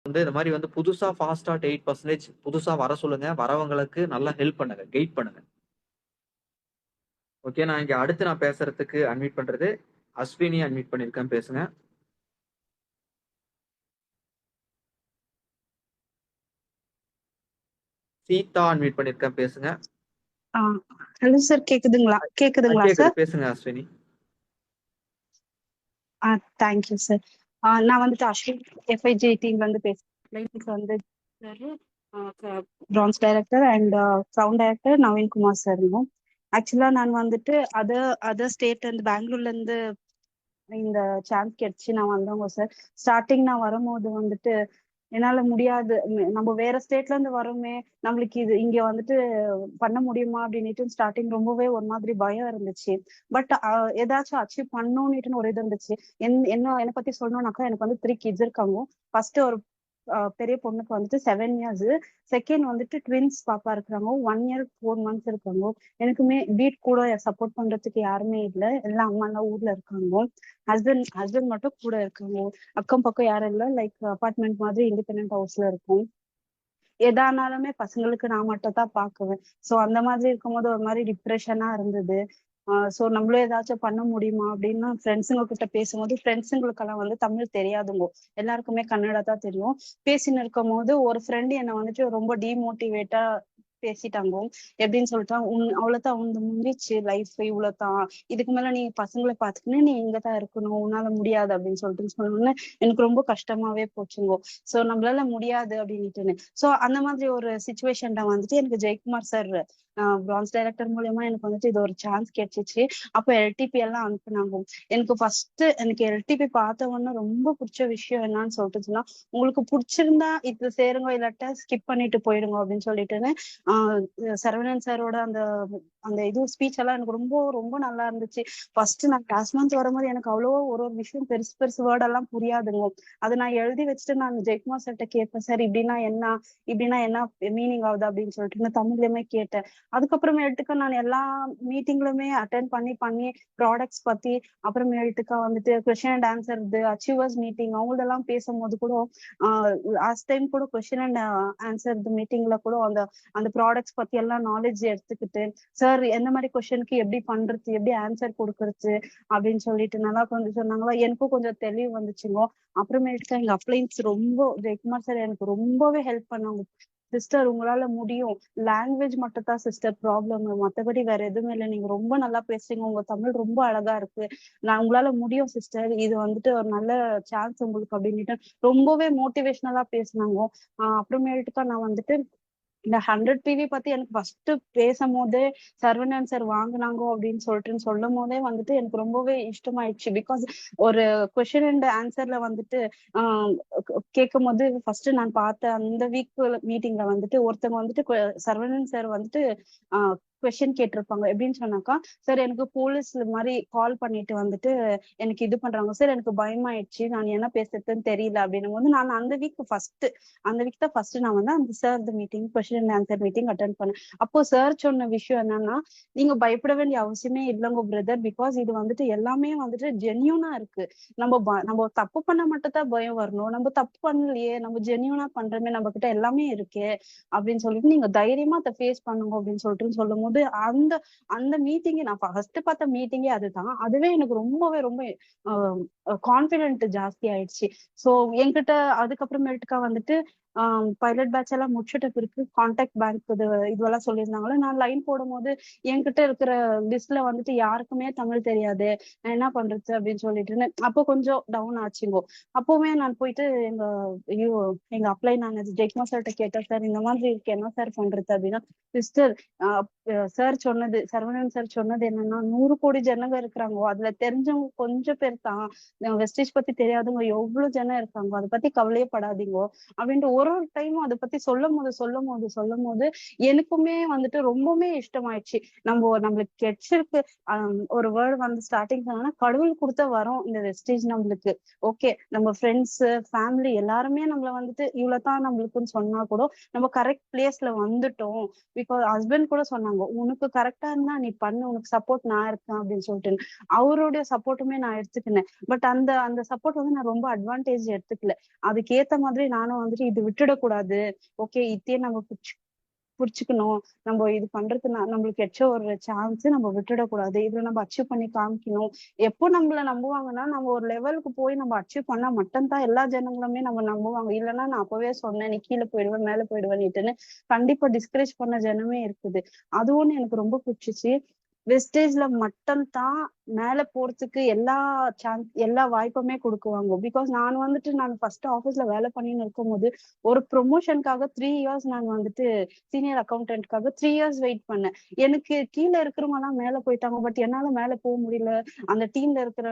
இந்த மாதிரி புதுசா ஃபாஸ்டா 8% புதுசா வர சொல்லுங்க. வரவங்களுக்கு நல்லா ஹெல்ப் பண்ணுங்க. கைட் பண்ணுங்க. ஓகே. நான் இங்க அடுத்து பேசுறதுக்கு அன்மியூட் பண்றது அஸ்வினி அன்மியூட் பண்ணிருக்கேன். பேசுங்க. சீதா அன்மியூட் பண்ணிருக்கேன். பேசுங்க. ஹலோ சார், கேக்குதுங்களா கேக்குது. சார்? பேசுங்க அஸ்வினி. Thank you sir. நான் வந்துட்டு அஸ்வின் எஃப்ஐஜி டீம்ல பேசுறேன். France director and sound director Naveenkumar sir. ஆக்சுவலா நான் வந்துட்டு அதர் ஸ்டேட்ல இருந்து பெங்களூர்ல இருந்து இந்த சான்ஸ் கிடைச்சு நான் வந்தவங்க சார். ஸ்டார்டிங் நான் வரும்போது வந்துட்டு என்னால முடியாது, நம்ம வேற ஸ்டேட்ல இருந்து வரோமே, நம்மளுக்கு இது இங்க வந்துட்டு பண்ண முடியுமா அப்படின்னுட்டு ஸ்டார்டிங் ரொம்பவே ஒரு மாதிரி பயம் இருந்துச்சு. பட் ஏதாச்சும் அச்சீவ் பண்ணணும்னுட்டு ஒரு இது இருந்துச்சு. என்னை பத்தி சொல்லணும்னாக்கா, எனக்கு 3 கிட்ஸ் இருக்காங்க. ஃபர்ஸ்ட் ஒரு பெரிய பொண்ணுக்கு வந்துட்டு 7 இயர்ஸ், செகண்ட் வந்துட்டு ட்வின்ஸ் பாப்பா இருக்கிறாங்க, 1 இயர் 4 மந்த்ஸ் இருக்காங்க. எனக்குமே வீட் கூட சப்போர்ட் பண்றதுக்கு யாருமே இல்லை, எல்லாம் அம்மா எல்லாம் ஊர்ல இருக்காங்க. ஹஸ்பண்ட் மட்டும் கூட இருக்காங்க. அக்கம் பக்கம் யாரும் இல்லை, லைக் அபார்ட்மெண்ட் மாதிரி இண்டிபெண்டன்ட் ஹவுஸ்ல இருக்கும். எதானாலுமே பசங்களுக்கு நான் மட்டும் தான் பாக்குவேன். சோ அந்த மாதிரி இருக்கும்போது ஒரு மாதிரி டிப்ரெஷனா இருந்தது. சோ நம்மளும் ஏதாச்சும் பண்ண முடியுமா அப்படின்னு ஃப்ரெண்ட்ஸுங்க கிட்ட பேசும்போது, ஃப்ரெண்ட்ஸுங்களுக்கெல்லாம் தமிழ் தெரியாதுங்க, எல்லாருக்குமே கன்னடா தான் தெரியும். பேசின்னு இருக்கும் போது ஒரு ஃப்ரெண்டு என்னை ரொம்ப டிமோட்டிவேட்டா பேசிட்டாங்க. எப்படின்னு சொல்லிட்டா, அவ்வளவுதான், உங்க முடிச்சு லைஃப் இவ்வளவுதான், இதுக்கு மேல நீ பசங்களை பாத்துக்கணும், நீ இங்கதான் இருக்கணும், உன்னால முடியாது அப்படின்னு சொன்னோன்னு எனக்கு ரொம்ப கஷ்டமாவே போச்சுங்க. சோ நம்மளால முடியாது அப்படின்னுட்டுன்னு. சோ அந்த மாதிரி ஒரு சுச்சுவேஷன்ல எனக்கு ஜெயக்குமார் சார் பிரான்ஸ் டைரக்டர் மூலியமா எனக்கு இது ஒரு சான்ஸ் கிடைச்சிச்சு. அப்போ எல்டிபி எல்லாம் அனுப்புனாங்க. எனக்கு எல்டிபி பார்த்த உடனே ரொம்ப பிடிச்ச விஷயம் என்னன்னு சொல்லிட்டுச்சுன்னா, உங்களுக்கு பிடிச்சிருந்தா இது சேருங்க, இல்லாட்ட ஸ்கிப் பண்ணிட்டு போயிடுங்க அப்படின்னு சொல்லிட்டுன்னு சரவணன் சாரோட அந்த அந்த ஸ்பீச் எல்லாம் எனக்கு ரொம்ப ரொம்ப நல்லா இருந்துச்சு. ஃபர்ஸ்ட் நான் கிளாஸ் மந்த் வரும்போது எனக்கு அவ்வளவோ ஒரு விஷயம் பெருசு பெருசு வேர்ட் எல்லாம் புரியாதுங்க. அதை நான் எழுதி வச்சுட்டு நான் ஜெயக்குமார் சார்கிட்ட கேட்பேன், சார் இப்படின்னா என்ன மீனிங் ஆகுது அப்படின்னு சொல்லிட்டு நான் தமிழ்லயுமே கேட்டேன். அதுக்கப்புறமேட்டுக்கா நான் எல்லா மீட்டிங்லுமே அட்டென்ட் பண்ணி ப்ராடக்ட்ஸ் பத்தி, அப்புறமேட்டுக்கா question and answer, achievers meeting அவங்களதெல்லாம் பேசும்போது கூட லாஸ்ட் டைம் கூட கொஸ்டின் அண்ட் ஆன்சர் மீட்டிங்ல கூட அந்த அந்த ப்ராடக்ட்ஸ் பத்தி எல்லாம் நாலேஜ் எடுத்துக்கிட்டு, சார் எந்த மாதிரி கொஸ்டினுக்கு எப்படி பண்றது, எப்படி ஆன்சர் கொடுக்கறது அப்படின்னு சொல்லிட்டு நல்லா கொஞ்சம் சொன்னாங்களா, எனக்கும் கொஞ்சம் தெளிவு வந்துச்சுங்க. அப்புறமேட்டுக்கா எங்க அப்ளைன்ஸ் ஜெயக்குமார் சார் எனக்கு ரொம்பவே ஹெல்ப் பண்ணாங்க. சிஸ்டர் உங்களால முடியும், லாங்குவேஜ் மட்டும் தான் சிஸ்டர் ப்ராப்ளம், மத்தபடி வேற எதுவுமே இல்லை, நீங்க ரொம்ப நல்லா பேசுறீங்க, உங்க தமிழ் ரொம்ப அழகா இருக்கு, உங்களால முடியும் சிஸ்டர், இது ஒரு நல்ல சான்ஸ் உங்களுக்கு அப்படின்னுட்டு ரொம்பவே மோட்டிவேஷனலா பேசினாங்க. அப்புறமேட்டுக்கா நான் இந்த 100 PV பத்தி எனக்கு ஃபர்ஸ்ட் பேசும்போதே சரவணன் சார் வாங்கினாங்க அப்படின்னு சொல்லும் போதே எனக்கு ரொம்பவே இஷ்டமாயிடுச்சு. பிகாஸ் ஒரு கொஸ்டின் அண்ட் ஆன்சர்ல ஆஹ் கேட்கும் போது ஃபர்ஸ்ட் நான் பார்த்த அந்த வீக் மீட்டிங்ல ஒருத்தவங்க சரவணன் சார் கொஸ்டின் கேட்டிருப்பாங்க. எப்படின்னு சொன்னாக்கா, சார் எனக்கு போலீஸ் மாதிரி கால் பண்ணிட்டு எனக்கு இது பண்றாங்க சார், எனக்கு பயமாயிடுச்சு, நான் என்ன பேசுறதுன்னு தெரியல அப்படின்னும் போது, நான் அந்த வீக் தான் ஃபர்ஸ்ட் நான் அந்த sir meeting question and answer meeting attend பண்ணேன். அப்போ சார் சொன்ன விஷயம் என்னன்னா, நீங்க பயப்பட வேண்டிய அவசியமே இல்லைங்க பிரதர், பிகாஸ் இது எல்லாமே ஜென்யூனா இருக்கு. நம்ம தப்பு பண்ண மட்டும் தான் பயம் வரணும், நம்ம தப்பு பண்ணலையே, நம்ம ஜென்யூனா பண்றோமே, நம்ம கிட்ட எல்லாமே இருக்கே அப்படின்னு சொல்லிட்டு நீங்க தைரியமா அதை ஃபேஸ் பண்ணுங்க அப்படின்னு சொல்லும் போது, அந்த அந்த மீட்டிங் நான் ஃபர்ஸ்ட் பார்த்த மீட்டிங்கே அதுதான். அதுவே எனக்கு ரொம்பவே ரொம்ப கான்பிடென்ட் ஜாஸ்தி ஆயிடுச்சு. சோ என்கிட்ட அதுக்கப்புறமேட்டுக்கா பைலட் பேட்ச் எல்லாம் முடிச்சுட்ட பிறகு கான்டாக்ட் பேங்க் இதுவெல்லாம் சொல்லியிருந்தாங்களே, நான் லைன் போடும் போது என்கிட்ட இருக்கிற லிஸ்ட்ல யாருக்குமே தமிழ் தெரியாது, நான் என்ன பண்றது அப்படின்னு சொல்லிட்டு அப்போ கொஞ்சம் டவுன் ஆச்சுங்கோ. அப்பவுமே நான் போயிட்டு எங்க அப்ளை நான் ஜெய்குமார் சார்கிட்ட கேட்டேன், சார் இந்த மாதிரி இருக்கு, என்ன சார் பண்றது அப்படின்னா, சிஸ்டர் சார் சொன்னது, சரவணன் சார் சொன்னது என்னன்னா, 100 கோடி ஜனங்க இருக்கிறாங்க, அதுல தெரிஞ்சவங்க கொஞ்சம் பேர் தான், வெஸ்டேஜ் பத்தி தெரியாதவங்க எவ்வளவு ஜனம் இருக்காங்க, அதை பத்தி கவலையே படாதீங்க அப்படின்ட்டு ஒரு டைமும் அதை பத்தி சொல்லும் போது எனக்குமே ரொம்பவுமே இஷ்டமாயிடுச்சு. நம்மளுக்கு கிடைச்சிருக்கு ஒரு வேர்டு ஸ்டார்டிங் சொன்னா, கடவுள் கொடுத்த வரோம் இந்த வெஸ்டேஜ் நம்மளுக்கு. ஓகே, நம்ம ஃப்ரெண்ட்ஸ் ஃபேமிலி எல்லாருமே நம்மள இவ்வளவுதான் நம்மளுக்குன்னு சொன்னா கூட நம்ம கரெக்ட் பிளேஸ்ல வந்துட்டோம். பிகாஸ் ஹஸ்பண்ட் கூட சொன்னாங்க, உனக்கு கரெக்டா இருந்தா நீ பண்ணு, உனக்கு சப்போர்ட் நான் இருக்கேன் அப்படின்னு சொல்லிட்டு அவருடைய சப்போர்ட்டுமே நான் எடுத்துக்கினேன். பட் அந்த அந்த சப்போர்ட் வந்து நான் ரொம்ப அட்வான்டேஜ் எடுத்துக்கல. அதுக்கேத்த மாதிரி நானும் வந்துட்டு இது விட்டுடக்கூடாது. ஓகே, இத்தையே நம்ம புடிச்சுக்கணும். நம்ம இது பண்றதுனா நம்மளுக்கு கிடைச்ச ஒரு சான்ஸ் நம்ம விட்டுடக்கூடாது. இதுல நம்ம அச்சீவ் பண்ணி காமிக்கணும். எப்போ நம்மள நம்புவாங்கன்னா, நம்ம ஒரு லெவலுக்கு போய் நம்ம அச்சீவ் பண்ணா மட்டும் தான் எல்லா ஜனங்களுமே நம்ம நம்புவாங்க. இல்லன்னா நான் அப்பவே சொன்னேன், நீ கீழ போயிடுவ, மேல போயிடுவேன்னுட்டுன்னு. கண்டிப்பா டிஸ்கரேஜ் பண்ண ஜனமே இருக்குது. அது ஒண்ணு எனக்கு ரொம்ப பிடிச்சிச்சு. வெஸ்டேஜ்ல மட்டும் தான் மேல போறதுக்கு எல்லா வாய்ப்புமே கொடுக்குவாங்க. பிகாஸ் நான் ஃபர்ஸ்ட் ஆபீஸ்ல வேலை பண்ணின்னு இருக்கும்போது ஒரு ப்ரொமோஷனுக்காக 3 இயர்ஸ் நான் வந்துட்டு சீனியர் அக்கௌண்டன்ட்காக 3 இயர்ஸ் வெயிட் பண்ணேன். எனக்கு கீழே இருக்கிறவங்க எல்லாம் மேல போயிட்டாங்க. பட் என்னால மேல போக முடியல. அந்த டீம்ல இருக்கிற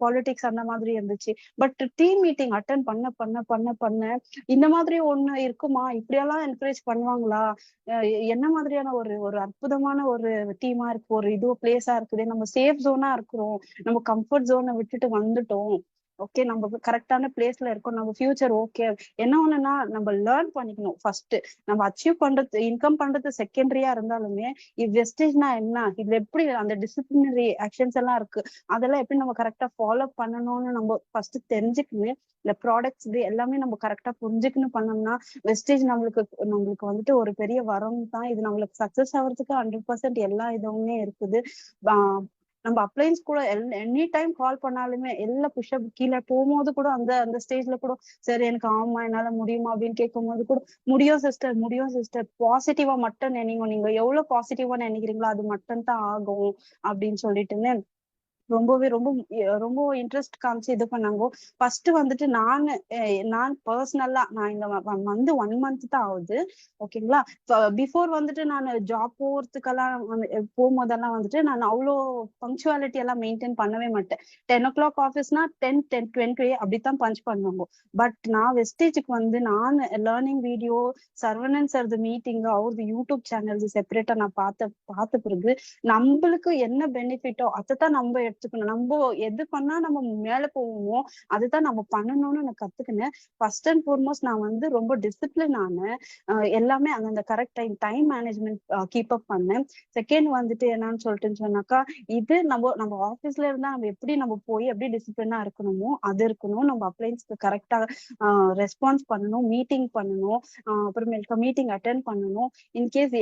பாலிடிக்ஸ் அந்த மாதிரி இருந்துச்சு. பட் டீம் மீட்டிங் அட்டன் பண்ண பண்ண பண்ண பண்ண இந்த மாதிரி ஒண்ணு இருக்குமா, இப்படியெல்லாம் என்கரேஜ் பண்ணுவாங்களா, என்ன மாதிரியான ஒரு ஒரு அற்புதமான ஒரு டீமா இருக்கு, ஒரு இது பிளேஸா இருக்குது, நம்ம சேஃப் ஜோனா இருக்கிறோம், நம்ம கம்ஃபர்ட் ஜோனை விட்டுட்டு வந்துட்டோம். ஓகே, நம்ம கரெக்டான பிளேஸ்ல இருக்கோம், நம்ம ஃபியூச்சர் ஓகே. என்ன ஒண்ணுன்னா நம்ம லேர்ன் பண்ணிக்கணும் ஃபர்ஸ்ட். நம்ம அச்சீவ் பண்றது, இன்கம் பண்றது செகண்டரியா இருந்தாலுமே, இது வெஸ்டேஜ்னா என்ன, இதுல எப்படி அந்த டிசிப்ளினரி ஆக்ஷன்ஸ் எல்லாம் இருக்கு, அதெல்லாம் எப்படி நம்ம கரெக்டா ஃபாலோ பண்ணணும்னு நம்ம ஃபர்ஸ்ட் தெரிஞ்சுக்கணும். இந்த ப்ராடக்ட்ஸ் இது எல்லாமே நம்ம கரெக்டா புரிஞ்சுக்கணும் பண்ணோம்னா, வெஸ்டேஜ் நம்மளுக்கு நம்மளுக்கு வந்துட்டு ஒரு பெரிய வரம் தான். இது நம்மளுக்கு சக்சஸ் ஆகிறதுக்கு 100% எல்லா இதுவுமே இருக்குது. நம்ம அப்ளைன்ஸ் கூட எனி டைம் கால் பண்ணாலுமே, எல்லா புஷ்அப் கீழே போகும்போது கூட அந்த அந்த ஸ்டேஜ்ல கூட சரி எனக்கு ஆமா என்னால முடியுமா அப்படின்னு கேட்கும்போது கூட முடியும் சிஸ்டர், முடியும் சிஸ்டர், பாசிட்டிவா மட்டும் நினைங்க, நீங்க எவ்வளவு பாசிட்டிவா நினைக்கிறீங்களோ அது மட்டும் தான் ஆகும் அப்படின்னு சொல்லிட்டுன்னு ரொம்பவே ரொம்ப ரொம்ப இன்ட்ரெஸ்ட் காமிச்சு இது பண்ணாங்க. ஃபர்ஸ்ட் வந்துட்டு நான் பர்சனலா நான் இந்த வந்து 1 மந்த் தான் ஆகுது. ஓகேங்களா. பிஃபோர் வந்துட்டு நான் ஜாப் போறதுக்கெல்லாம் போகும்போதெல்லாம் வந்துட்டு நான் அவ்வளோ பங்க்சுவாலிட்டி எல்லாம் மெயின்டைன் பண்ணவே மாட்டேன். 10 o'clock ஆஃபீஸ்னா 10:20 அப்படித்தான் பஞ்ச் பண்ணுவாங்க. பட் நான் வெஸ்டேஜுக்கு வந்து நான் learning video, Saravanan sir meeting, அவரது யூடியூப் சேனல்ஸ் செப்பரேட்டா நான் பார்த்த பிறகு நம்மளுக்கு என்ன பெனிஃபிட்டோ அதைத்தான் நம்ம எடுத்துக்கணும். நம்ம எது பண்ணா நம்ம மேல போவோமோ அதுதான் நம்ம பண்ணணும்னு நான் கத்துக்கினேன். ஃபர்ஸ்ட் அண்ட் ஃபார்மோஸ்ட் நான் வந்து ரொம்ப டிசிப்ளின் ஆனேன். எல்லாமே அந்த correct time management keep up பண்ணேன். செகண்ட் வந்துட்டு என்னன்னு சொல்லிட்டுன்னு சொன்னாக்கா, இது நம்ம நம்ம ஆபீஸ்ல இருந்தா நம்ம எப்படி நம்ம போய் எப்படி டிசிப்ளினா இருக்கணுமோ அது இருக்கணும். நம்ம அப்ளைன்ஸ்க்கு கரெக்டா ரெஸ்பான்ஸ் பண்ணணும், மீட்டிங் பண்ணணும், அப்புறமேலுக்கு மீட்டிங் அட்டென்ட் பண்ணணும். இன்கேஸ்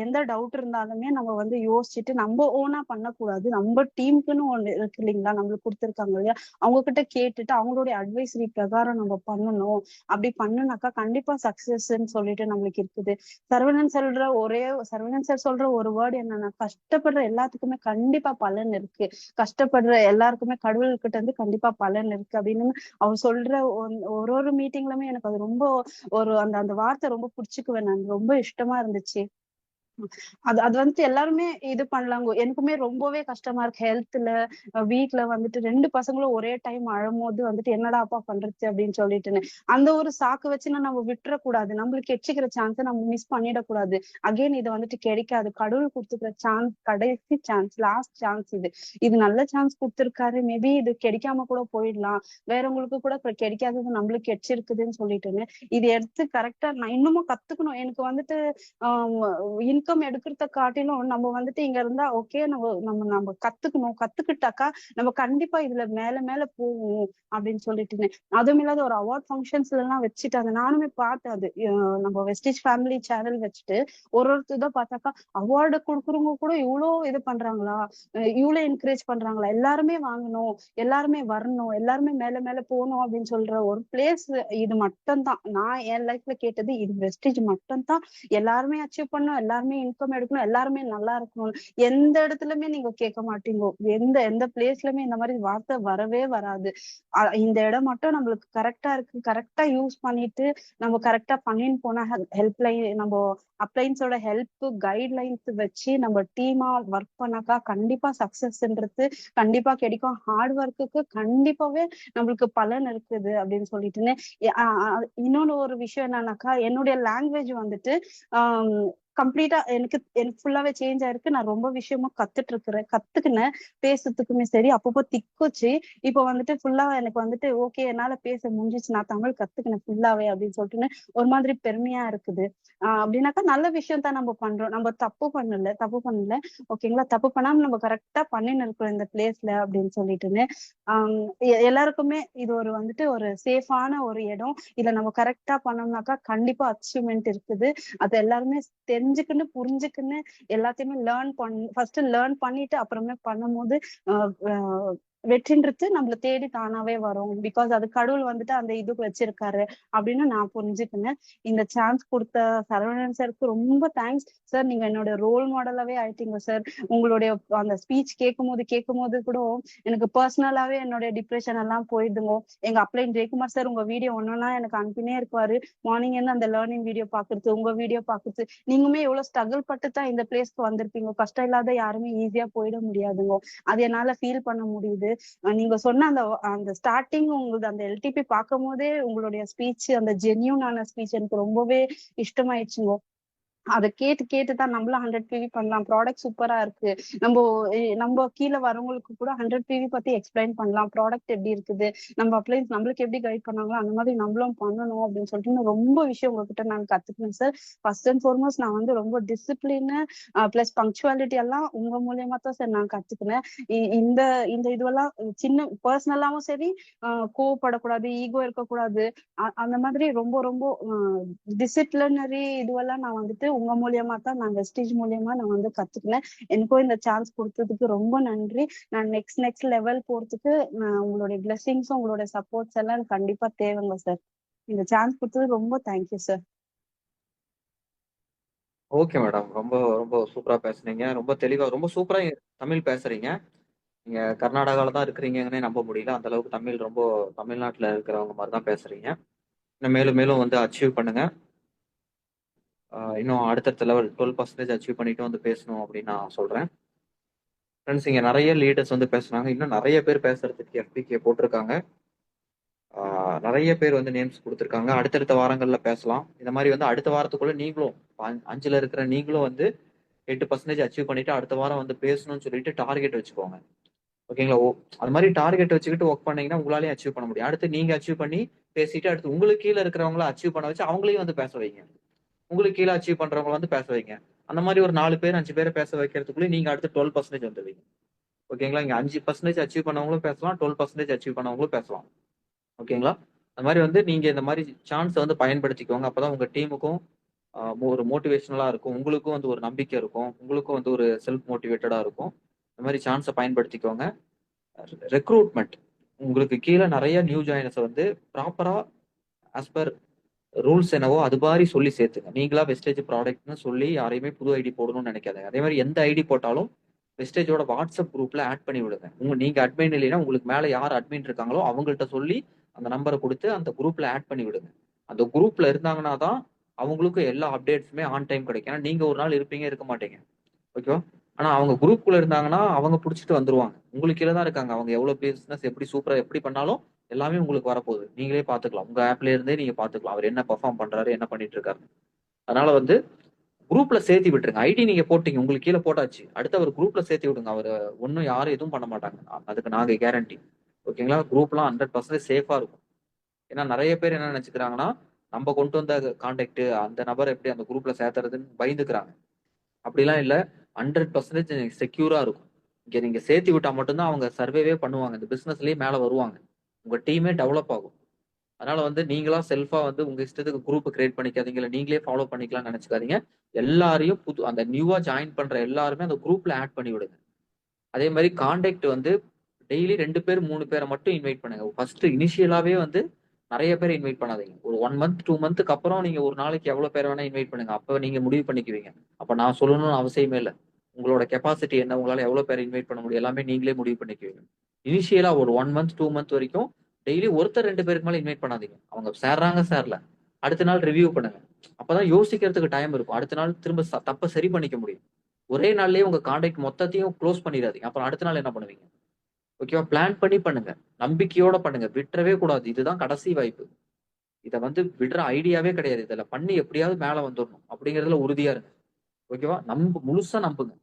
எந்த டவுட் இருந்தாலுமே நம்ம வந்து யோசிச்சுட்டு நம்ம ஓனா பண்ணக்கூடாது. நம்ம டீமுக்குன்னு ஒண்ணு இருக்கு இல்லைங்களா, நம்மளுக்கு கொடுத்துருக்காங்க இல்லையா, அவங்க கிட்ட கேட்டுட்டு அவங்களுடைய அட்வைசரி பிரகாரம் நம்ம பண்ணணும். அப்படி பண்ணுனாக்கா கண்டிப்பா சக்சஸ்ன்னு சொல்லிட்டு நம்மளுக்கு இருக்குது. சரவணன் சார் சொல்ற ஒரு வேர்டு என்னன்னா, கஷ்டப்படுற எல்லாத்துக்குமே கண்டிப்பா பலன் இருக்கு, கஷ்டப்படுற எல்லாருக்குமே கடவுள்கிட்ட இருந்து கண்டிப்பா பலன் இருக்கு அப்படின்னு அவர் சொல்ற ஒரு ஒரு மீட்டிங்லுமே எனக்கு அது ரொம்ப ஒரு அந்த அந்த வார்த்தை ரொம்ப புடிச்சுக்குவேன். நான் ரொம்ப இஷ்டமா இருந்துச்சு. அது அது வந்துட்டு எல்லாருமே இது பண்ணலாங்க. எனக்குமே ரொம்பவே கஷ்டமா இருக்கு ஹெல்த்ல. வீட்ல வந்துட்டு 2 பசங்களும் ஒரே டைம் அழும்போது வந்துட்டு என்னடா அப்பா பண்றது அப்படின்னு சொல்லிட்டுன்னு அந்த ஒரு சாக்கு வச்சு நம்ம விட்டுறக்கூடாது. நம்மளுக்கு எச்சிக்கிற சான்ஸை நம்ம மிஸ் பண்ணிடக்கூடாது. அகைன் இது வந்துட்டு கிடைக்காது. கடவுள் கொடுத்துக்கிற சான்ஸ், கடைசி சான்ஸ், லாஸ்ட் சான்ஸ். இது இது நல்ல சான்ஸ் கொடுத்துருக்காரு. மேபி இது கிடைக்காம கூட போயிடலாம். வேறவங்களுக்கு கூட கிடைக்காதது நம்மளுக்கு கிடைச்சிருக்குதுன்னு சொல்லிட்டுன்னு இது எடுத்து கரெக்டா நான் இன்னமும் கத்துக்கணும். எனக்கு வந்துட்டு இன்கம் எடுக்கிறத காட்டிலும் நம்ம வந்துட்டு இங்க இருந்தா ஓகே, நம்ம நம்ம நம்ம கத்துக்கணும். கத்துக்கிட்டாக்கா நம்ம கண்டிப்பா இதுல மேல மேல போவோம் அப்படின்னு சொல்லிட்டு அதுவும் இல்லாத ஒரு அவார்ட் ஃபங்க்ஷன்ஸ்ல எல்லாம் வச்சுட்டாங்க. நானுமே பார்த்தேன். அது நம்ம வெஸ்டேஜ் ஃபேமிலி சேனல் வச்சுட்டு ஒருத்தர் தான் பார்த்தாக்கா அவார்டு கொடுக்குறவங்க கூட இவ்வளவு இது பண்றாங்களா, இவ்வளவு என்கரேஜ் பண்றாங்களா, எல்லாருமே வாங்கணும், எல்லாருமே வரணும், எல்லாருமே மேல மேல போகணும் அப்படின்னு சொல்ற ஒரு பிளேஸ் இது மட்டும் தான் நான் என் லைஃப்ல கேட்டது. இது வெஸ்டேஜ் மட்டும் தான். எல்லாருமே அச்சீவ் பண்ணணும், எல்லாருமே இன்கம் எடுக்கணும், எல்லாருமே நல்லா இருக்கணும். எந்த இடத்துலயுமே நீங்க கேட்க மாட்டீங்க. எந்த எந்த பிளேஸ்லயுமே இந்த மாதிரி வார்த்தை வரவே வராது. இந்த இடம் மட்டும் நம்மளுக்கு கரெக்டா இருக்கு, கரெக்டா யூஸ் பண்ணிட்டு நம்ம கரெக்டா பண்ணின்னு போனா ஹெல்ப் லைன், நம்ம அப்ளைன்ஸோட ஹெல்ப் கைட்லைன்ஸ் வச்சு நம்ம டீமா ஒர்க் பண்ணாக்கா கண்டிப்பா சக்சஸ்ன்றது கண்டிப்பா கிடைக்கும். ஹார்ட் ஒர்க்குக்கு கண்டிப்பாவே நம்மளுக்கு பலன் இருக்குது அப்படின்னு சொல்லிட்டுன்னு இன்னொன்னு ஒரு விஷயம் என்னன்னாக்கா, என்னுடைய லாங்குவேஜ் வந்துட்டு கம்ப்ளீட்டா எனக்கு ஃபுல்லாவே சேஞ்ச் ஆயிருக்கு. நான் ரொம்ப விஷயமா கத்துக்கினேன். பேசுறதுக்குமே சரி, அப்பப்போ திக்குச்சு. இப்போ வந்துட்டு ஃபுல்லா எனக்கு வந்துட்டு ஓகே என்னால பேச முடிஞ்சுச்சு. நான் தமிழ் கத்துக்கினேன் ஃபுல்லாவே அப்படின்னு சொல்லிட்டுன்னு ஒரு மாதிரி பெருமையா இருக்குது. அப்படின்னாக்கா நல்ல விஷயம் தான் நம்ம பண்றோம். நம்ம தப்பு பண்ணல. ஓகேங்களா? தப்பு பண்ணாம நம்ம கரெக்ட்டா பண்ணின்னு இருக்கிறோம் இந்த பிளேஸ்ல அப்படின்னு சொல்லிட்டுன்னு. ஆம் எல்லாருக்குமே இது ஒரு வந்துட்டு ஒரு சேஃபான ஒரு இடம். இதுல நம்ம கரெக்ட்டா பண்ணோம்னாக்கா கண்டிப்பா அச்சீவ்மென்ட் இருக்குது. அது எல்லாருமே தெரிஞ்சுக்கின்னு, புரிஞ்சுக்கின்னு எல்லாத்தையுமே ஃபர்ஸ்ட் லேர்ன் பண்ணிட்டு அப்புறமே பண்ணும்போது அ அ வெற்றின்றது நம்மள தேடி தானாவே வரும். பிகாஸ் அது கடவுள் வந்துட்டு அந்த இதுக்கு வச்சிருக்காரு அப்படின்னு நான் புரிஞ்சுக்கினேன். இந்த சான்ஸ் குடுத்த சரவணன் சாருக்கு ரொம்ப தேங்க்ஸ். சார் நீங்க என்னோட ரோல் மாடலாவே ஆயிட்டீங்க சார். உங்களுடைய அந்த ஸ்பீச் கேட்கும்போது கூட எனக்கு பர்சனலாவே என்னுடைய டிப்ரஷன் எல்லாம் போயிடுதுங்க. எங்க அப்ளைன் ஜெயக்குமார் சார் உங்க வீடியோ ஒன்னொன்னா எனக்கு அனுப்பினே இருப்பாரு. மார்னிங் இருந்து அந்த லேர்னிங் வீடியோ பாக்குறது, உங்க வீடியோ பாக்குறது. நீங்களுமே எவ்வளவு ஸ்ட்ரகிள் பட்டு தான் இந்த பிளேஸ்க்கு வந்திருப்பீங்க. கஷ்டம் இல்லாத யாருமே ஈஸியா போயிட முடியாதுங்க. அது என்னால ஃபீல் பண்ண முடியுது. நீங்க சொன்ன அந்த அந்த ஸ்டார்டிங் உங்களுக்கு அந்த எல்டிபி பார்க்கும் போதே உங்களுடைய ஸ்பீச் அந்த ஜென்யூனான ஸ்பீச் எனக்கு ரொம்பவே இஷ்டமாயிடுச்சுங்க. அத கேட்டு கேட்டு தான் நம்மளும் 100 பிவி பண்ணலாம். ப்ராடக்ட் சூப்பரா இருக்கு. நம்ம கீழ வரவங்களுக்கு கூட 100 பிவி பத்தி எக்ஸ்பிளைன் பண்ணலாம். ப்ராடக்ட் எப்படி இருக்குது? நம்ம அப்ளையன்ஸ் நம்மளுக்கு எப்படி கைட் பண்ணாங்களோ அந்த மாதிரி நம்மளும் பண்ணணும் அப்படின்னு சொல்லிட்டு நான் ரொம்ப விஷயம் உங்ககிட்ட நான் கத்துக்கினேன் சார். ஃபர்ஸ்ட் அண்ட் ஃபார்மோஸ்ட் நான் வந்து ரொம்ப டிசிப்ளின் பிளஸ் பங்க்சுவாலிட்டி எல்லாம் உங்க மூலியமா தான் சார் நான் கத்துக்கினேன். இந்த இந்த இதுவெல்லாம் சின்ன பர்சனலாவும் சரி, கோவப்படக்கூடாது, ஈகோ இருக்கக்கூடாது. அந்த மாதிரி ரொம்ப ரொம்ப டிசிப்ளினரி இதுவெல்லாம் நான் வந்துட்டு உங்க மூலியமா தான் நான் வெஸ்டேஜ் மூலியமா நான் வந்து கத்துக்கினேன். எனக்கும் இந்த சான்ஸ் கொடுத்ததுக்கு ரொம்ப நன்றி. நான் நெக்ஸ்ட் லெவல் போறதுக்கு உங்களுடைய பிளெஸிங்ஸும் உங்களுடைய சப்போர்ட்ஸ் எல்லாம் எனக்கு கண்டிப்பா தேவைங்க சார். இந்த சான்ஸ் கொடுத்தது ரொம்ப தேங்க்யூ சார். Okay madam. ரொம்ப ரொம்ப சூப்பரா பேசுனீங்க. ரொம்ப தெளிவா ரொம்ப சூப்பரா தமிழ் பேசுறீங்க. நீங்க கர்நாடகால தான் இருக்கிறீங்கன்னே நம்ப முடியல. அந்த அளவுக்கு ரொம்ப தமிழ்நாட்டுல இருக்கிறவங்க மாதிரி தான் பேசுறீங்க. இன்னும் மேலும் மேலும் வந்து அச்சீவ் பண்ணுங்க. இன்னும் அடுத்தடுத்த லெவல் 12% அச்சீவ் பண்ணிட்டு வந்து பேசணும் அப்படின்னு நான் சொல்றேன். ஃப்ரெண்ட்ஸ், இங்க நிறைய லீடர்ஸ் வந்து பேசுனாங்க. இன்னும் நிறைய பேர் பேசுறதுக்கு FPK போட்டிருக்காங்க. நிறைய பேர் வந்து நேம்ஸ் கொடுத்துருக்காங்க. அடுத்தடுத்த வாரங்கள்ல பேசலாம். இந்த மாதிரி வந்து அடுத்த வாரத்துக்குள்ள நீங்களும் 5ல இருக்கிற நீங்களும் வந்து 8% அச்சீவ் பண்ணிட்டு அடுத்த வாரம் வந்து பேசணும்னு சொல்லிட்டு டார்கெட் வச்சுக்கோங்க. ஓகேங்களா? அது மாதிரி டார்கெட் வச்சுக்கிட்டு ஒர்க் பண்ணீங்கன்னா உங்களாலேயும் அச்சீவ் பண்ண முடியும். அடுத்து நீங்க அச்சீவ் பண்ணி பேசிட்டு அடுத்து உங்களுக்கு கீழே இருக்கிறவங்கள அச்சீவ் பண்ண வச்சு அவங்களையும் வந்து பேச வைங்க. உங்களுக்கு கீழே அச்சீவ் பண்றவங்க வந்து பேச வைங்க. அந்த மாதிரி ஒரு 4 பேர் 5 பேரை பேச வைக்கிறதுக்குள்ளே நீங்க அடுத்து 12% வந்துடுவீங்க. ஓகேங்களா? இங்க 5% அச்சீவ் பண்ணவங்களும் பேசலாம், 12% அச்சீவ் பண்ணவங்களும் பேசலாம். ஓகேங்களா? அந்த மாதிரி வந்து நீங்க இந்த மாதிரி சான்ஸை வந்து பயன்படுத்திக்கோங்க. அப்பதான் உங்க டீமுக்கும் ஒரு மோட்டிவேஷனலா இருக்கும். உங்களுக்கும் வந்து ஒரு நம்பிக்கை இருக்கும். உங்களுக்கும் வந்து ஒரு செல்ஃப் மோட்டிவேட்டடா இருக்கும். இந்த மாதிரி சான்ஸை பயன்படுத்திக்கோங்க. ரெக்ரூட்மெண்ட் உங்களுக்கு கீழே நிறைய நியூ ஜாயினர்ஸை வந்து ப்ராப்பரா ஆஸ் பர் ரூல்ஸ் என்னவோ அது மாதிரி சொல்லி சேர்த்துங்க. நீங்களா வெஸ்டேஜ் ப்ராடக்ட்னு சொல்லி யாரையுமே புது ஐடி போடணும்னு நினைக்காதீங்க. அதே மாதிரி எந்த ஐடி போட்டாலும் வெஸ்டேஜோட வாட்ஸ்அப் குரூப்ல ஆட் பண்ணி விடுங்க. நீங்க அட்மின் இல்லைன்னா உங்களுக்கு மேல யார் அட்மின் இருக்காங்களோ அவங்கள்ட்ட சொல்லி அந்த நம்பரை கொடுத்து அந்த குரூப்ல ஆட் பண்ணி விடுங்க. அந்த குரூப்ல இருந்தாங்கன்னா தான் அவங்களுக்கு எல்லா அப்டேட்ஸுமே ஆன் டைம் கிடைக்கும். ஏன்னா நீங்க ஒரு நாள் இருப்பீங்க, இருக்க மாட்டீங்க. ஓகேவா? ஆனா அவங்க குரூப்புக்குள்ள இருந்தாங்கன்னா அவங்க பிடிச்சிட்டு வந்துருவாங்க. உங்களுக்கு கீழே தான் இருக்காங்க. அவங்க எவ்வளவு பிசினஸ் எப்படி சூப்பரா எப்படி பண்ணாலும் எல்லாமே உங்களுக்கு வரப்போகுது. நீங்களே பாத்துக்கலாம். உங்க ஆப்ல இருந்தே நீங்க பாத்துக்கலாம் அவர் என்ன பெர்ஃபார்ம் பண்றாரு, என்ன பண்ணிட்டு இருக்காரு. அதனால வந்து குரூப்ல சேர்த்து விட்டுருங்க. ஐடி நீங்க போட்டீங்க, உங்களுக்கு கீழே போட்டாச்சு. அடுத்து அவர் குரூப்ல சேர்த்து விடுங்க. அவர் ஒன்னும் யாரும் எதுவும் பண்ண மாட்டாங்க. அதுக்கு நாங்க கேரண்டி. ஓகேங்களா? குரூப்லாம் 100% சேஃபா இருக்கும். ஏன்னா நிறைய பேர் என்ன நினைச்சுக்கிறாங்கன்னா நம்ம கொண்டு வந்த கான்டாக்ட் அந்த நபர் எப்படி அந்த குரூப்ல சேர்த்துறதுன்னு பயந்துக்கிறாங்க. அப்படிலாம் இல்ல. 100% செக்யூரா இருக்கும். இங்க நீங்க சேர்த்து விட்டா மட்டும்தான் அவங்க சர்வேவே பண்ணுவாங்க. இந்த பிசினஸ்லயே மேல வருவாங்க. உங்க டீமே டெவலப் ஆகும். அதனால வந்து நீங்களா செல்ஃபா வந்து உங்க இஷ்டத்துக்கு குரூப் கிரியேட் பண்ணிக்காதீங்க. இல்ல நீங்களே ஃபாலோ பண்ணிக்கலாம்னு நினைச்சுக்காதீங்க. எல்லாரையும் அந்த நியூவா ஜாயின் பண்ற எல்லாருமே அந்த குரூப்ல ஆட் பண்ணி விடுங்க. அதே மாதிரி கான்டாக்ட் வந்து டெய்லி 2 பேர் 3 பேரை மட்டும் இன்வைட் பண்ணுங்க. ஃபர்ஸ்ட் இனிஷியலாவே வந்து நிறைய பேர் இன்வைட் பண்ணாதீங்க. ஒரு 1 மந்த் 2 மந்த்துக்கு அப்புறம் நீங்க ஒரு நாளைக்கு எவ்வளவு பேர் வேணா இன்வைட் பண்ணுங்க. அப்ப நீங்க முடிவு பண்ணிக்குவீங்க. அப்ப நான் சொல்லணும்னு அவசியமே இல்லை. உங்களோட கெப்பாசிட்டி என்ன, உங்களால எவ்வளவு பேர் இன்வைட் பண்ண முடியும் எல்லாமே நீங்களே முடிவு பண்ணிக்குவீங்க. இனிஷியலா ஒரு 1 மந்த் 2 மந்த் வரைக்கும் டெய்லி ஒருத்தர் 2 பேருக்கு மேல இன்வைட் பண்ணாதீங்க. அவங்க சேர்றாங்க சேர்ல அடுத்த நாள் ரிவ்யூ பண்ணுங்க. அப்பதான் யோசிக்கிறதுக்கு டைம் இருக்கும். அடுத்த நாள் திரும்ப தப்ப சரி பண்ணிக்க முடியும். ஒரே நாள்லயே உங்க கான்டாக்ட் மொத்தத்தையும் க்ளோஸ் பண்ணிடாதீங்க. அப்புறம் அடுத்த நாள் என்ன பண்ணுவீங்க? ஓகேவா? பிளான் பண்ணி பண்ணுங்க. நம்பிக்கையோட பண்ணுங்க. விட்டுறவே கூடாது. இதுதான் கடைசி வாய்ப்பு. இத வந்து விடுற ஐடியாவே கிடையாது. இதுல பண்ணி எப்படியாவது மேல வந்துடணும் அப்படிங்கறதுல உறுதியா இருங்க. ஓகேவா? முழுசா நம்புங்க.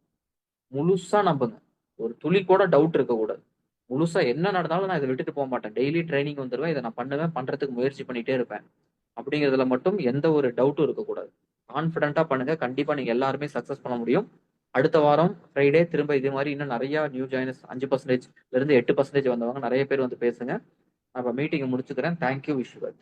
முழுசா நம்புங்க. ஒரு துளி கூட டவுட் இருக்கக்கூடாது. முழுசா என்ன நடந்தாலும் நான் இத விட்டுட்டு மாட்டேன். டெய்லி ட்ரெய்னிங் வந்துருவேன். இத நான் பண்ணுவேன். பண்றதுக்கு முயற்சி பண்ணிட்டே இருப்பேன். அப்படிங்கிறதுல மட்டும் எந்த ஒரு டவுட்டும் இருக்கக்கூடாது. கான்ஃபிடென்ட்டா பண்ணுங்க. கண்டிப்பா நீங்க எல்லாருமே சக்சஸ் பண்ண முடியும். அடுத்த வாரம் ஃப்ரைடே திரும்ப இதே மாரி இன்னும் நெறைய நியூ ஜாயினர்ஸ் 5% ல இருந்து 8% வந்தவங்க நெறைய பேர் வந்து பேசுங்க. நான் இப்ப மீட்டிங்க முடிச்சுக்கிறேன். Thank you. Wish you well.